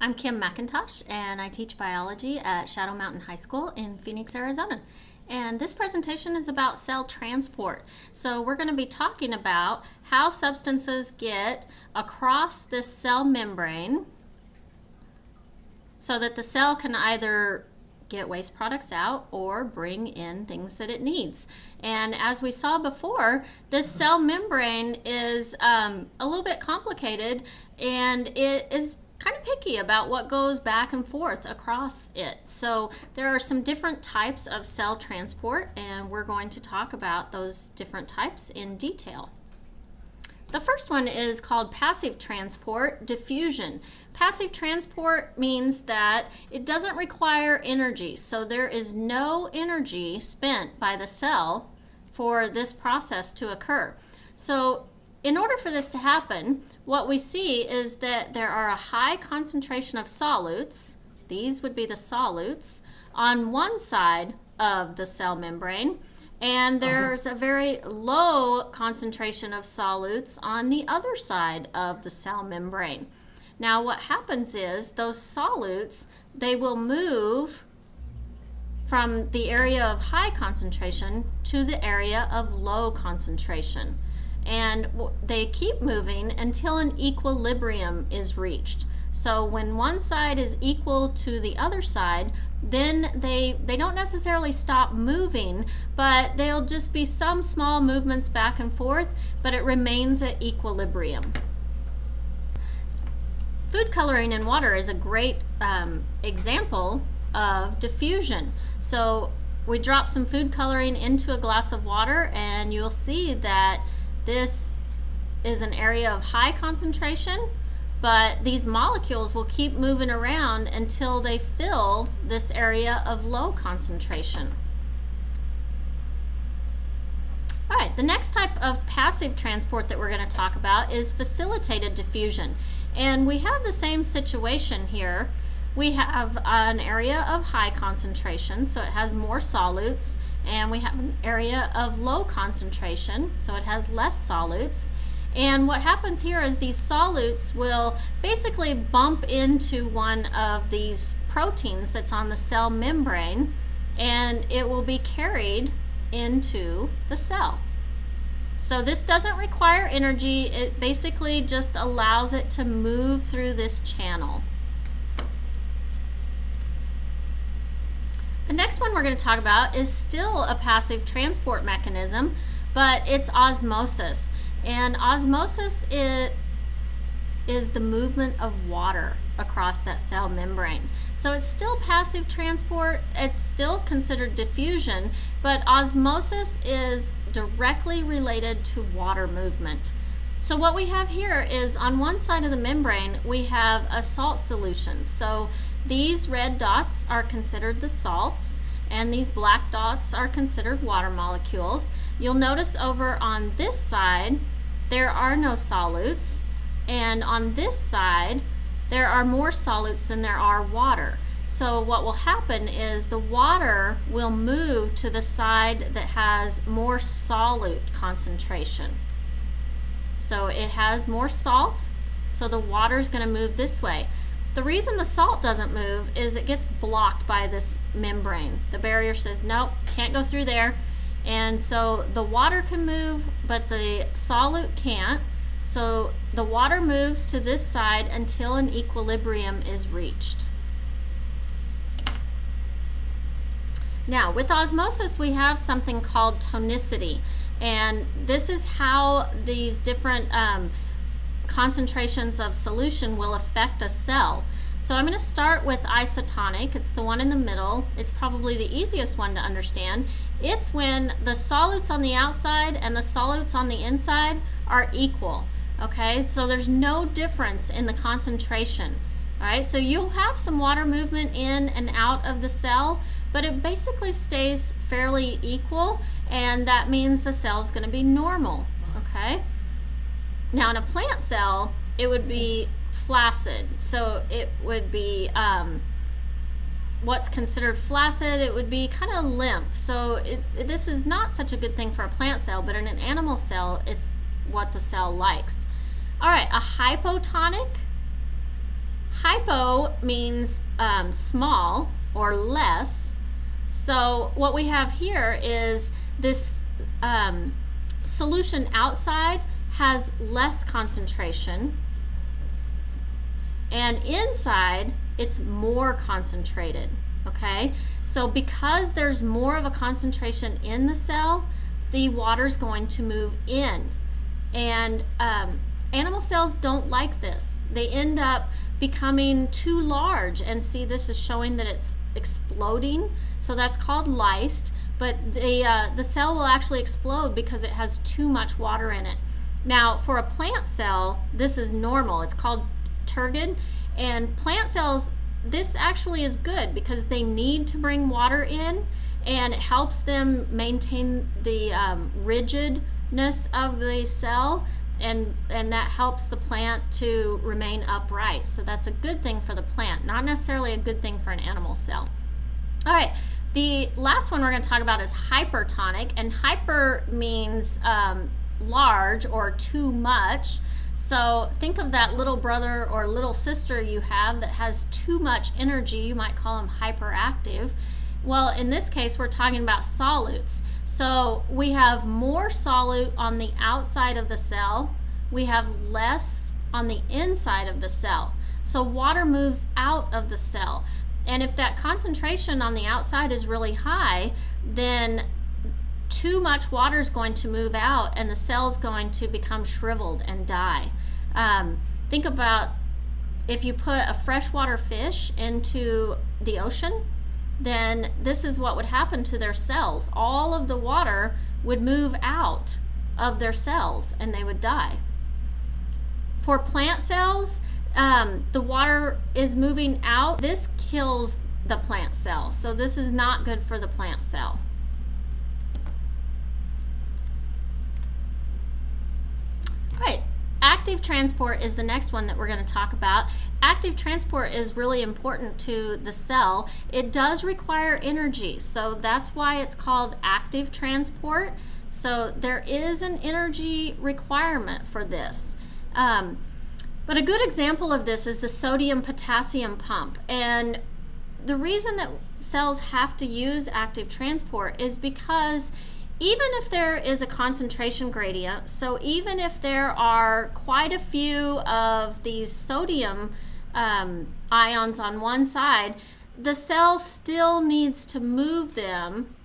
I'm Kim McIntosh, and I teach biology at Shadow Mountain High School in Phoenix, Arizona. And this presentation is about cell transport. So we're going to be talking about how substances get across this cell membrane so that the cell can either get waste products out or bring in things that it needs. And as we saw before, this cell membrane is a little bit complicated, and it is kind of picky about what goes back and forth across it. So there are some different types of cell transport, and we're going to talk about those different types in detail. The first one is called passive transport, diffusion. Passive transport means that it doesn't require energy, so there is no energy spent by the cell for this process to occur. So in order for this to happen, what we see is that there are a high concentration of solutes, these would be the solutes, on one side of the cell membrane, and there's a very low concentration of solutes on the other side of the cell membrane. Now what happens is those solutes, they will move from the area of high concentration to the area of low concentration. And they keep moving until an equilibrium is reached. So when one side is equal to the other side, then they don't necessarily stop moving, but they'll just be some small movements back and forth, but it remains at equilibrium. Food coloring in water is a great example of diffusion. So we drop some food coloring into a glass of water, and you'll see that this is an area of high concentration, but these molecules will keep moving around until they fill this area of low concentration. All right, the next type of passive transport that we're going to talk about is facilitated diffusion. And we have the same situation here. We have an area of high concentration, so it has more solutes, and we have an area of low concentration, so it has less solutes. And what happens here is these solutes will basically bump into one of these proteins that's on the cell membrane, and it will be carried into the cell. So this doesn't require energy, it basically just allows it to move through this channel. The next one we're going to talk about is still a passive transport mechanism, but it's osmosis. And osmosis is the movement of water across that cell membrane. So it's still passive transport, it's still considered diffusion, but osmosis is directly related to water movement. So what we have here is on one side of the membrane we have a salt solution. So these red dots are considered the salts, and these black dots are considered water molecules. You'll notice over on this side there are no solutes, and on this side there are more solutes than there are water. So what will happen is the water will move to the side that has more solute concentration. So it has more salt, so the water is going to move this way. The reason the salt doesn't move is it gets blocked by this membrane. The barrier says, nope, can't go through there. And so the water can move, but the solute can't. So the water moves to this side until an equilibrium is reached. Now, with osmosis, we have something called tonicity. And this is how these different concentrations of solution will affect a cell. So I'm going to start with isotonic. It's the one in the middle. It's probably the easiest one to understand. It's when the solutes on the outside and the solutes on the inside are equal. Okay, so there's no difference in the concentration. All right, so you'll have some water movement in and out of the cell, but it basically stays fairly equal, and that means the cell is going to be normal. Okay. Now in a plant cell, it would be flaccid. So it would be what's considered flaccid, it would be kind of limp. So this is not such a good thing for a plant cell, but in an animal cell, it's what the cell likes. All right, a hypotonic Hypo means small or less. So what we have here is this solution outside has less concentration, and inside it's more concentrated. Okay, so because there's more of a concentration in the cell, the water's going to move in. And animal cells don't like this. They end up becoming too large, and see, this is showing that it's exploding, so that's called lysed. But the cell will actually explode because it has too much water in it. Now for a plant cell, this is normal. It's called turgid, and plant cells, this actually is good because they need to bring water in, and it helps them maintain the rigidness of the cell, and that helps the plant to remain upright. So that's a good thing for the plant, not necessarily a good thing for an animal cell. All right, the last one we're going to talk about is hypertonic, and hyper means large or too much. So think of that little brother or little sister you have that has too much energy. You might call them hyperactive. Well, in this case, we're talking about solutes. So we have more solute on the outside of the cell. We have less on the inside of the cell. So water moves out of the cell. And if that concentration on the outside is really high, then too much water is going to move out, and the cell's going to become shriveled and die. Think about if you put a freshwater fish into the ocean, then this is what would happen to their cells. All of the water would move out of their cells and they would die. For plant cells, the water is moving out. This kills the plant cell, so this is not good for the plant cell. All right, active transport is the next one that we're going to talk about. Active transport is really important to the cell. It does require energy, so that's why it's called active transport. So there is an energy requirement for this. But a good example of this is the sodium-potassium pump. And the reason that cells have to use active transport is because even if there is a concentration gradient, so even if there are quite a few of these sodium ions on one side, the cell still needs to move them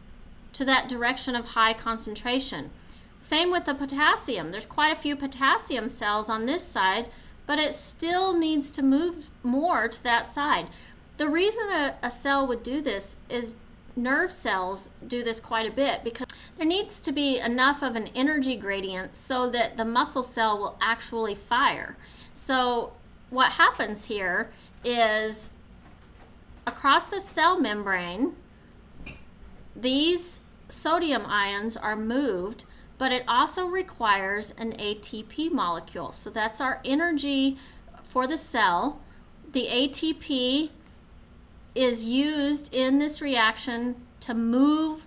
to that direction of high concentration. Same with the potassium. There's quite a few potassium cells on this side, but it still needs to move more to that side. The reason a cell would do this is nerve cells do this quite a bit, because there needs to be enough of an energy gradient so that the muscle cell will actually fire. So what happens here is across the cell membrane, these sodium ions are moved, but it also requires an ATP molecule. So that's our energy for the cell. The ATP is used in this reaction to move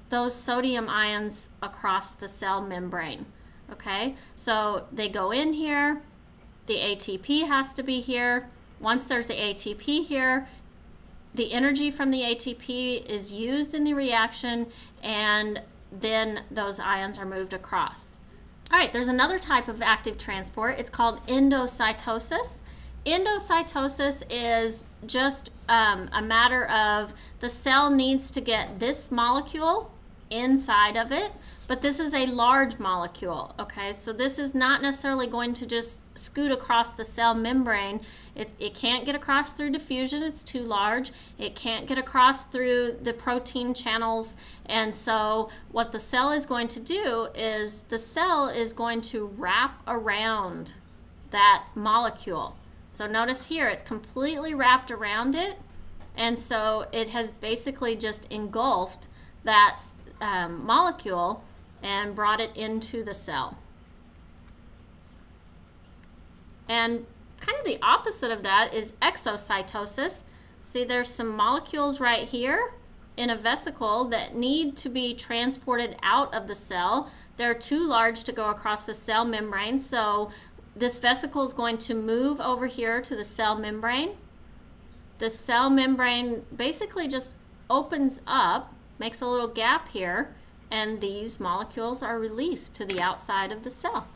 those sodium ions across the cell membrane. Okay, so they go in here, the ATP has to be here. Once there's the ATP here, the energy from the ATP is used in the reaction, and then those ions are moved across. All right, there's another type of active transport. It's called endocytosis. Endocytosis is just a matter of the cell needs to get this molecule inside of it, but this is a large molecule, okay? So this is not necessarily going to just scoot across the cell membrane. It can't get across through diffusion, it's too large. It can't get across through the protein channels, and so what the cell is going to do is the cell is going to wrap around that molecule. So notice here, it's completely wrapped around it, and so it has basically just engulfed that molecule and brought it into the cell. And kind of the opposite of that is exocytosis. See, there's some molecules right here in a vesicle that need to be transported out of the cell. They're too large to go across the cell membrane, so this vesicle is going to move over here to the cell membrane. The cell membrane basically just opens up, makes a little gap here, and these molecules are released to the outside of the cell.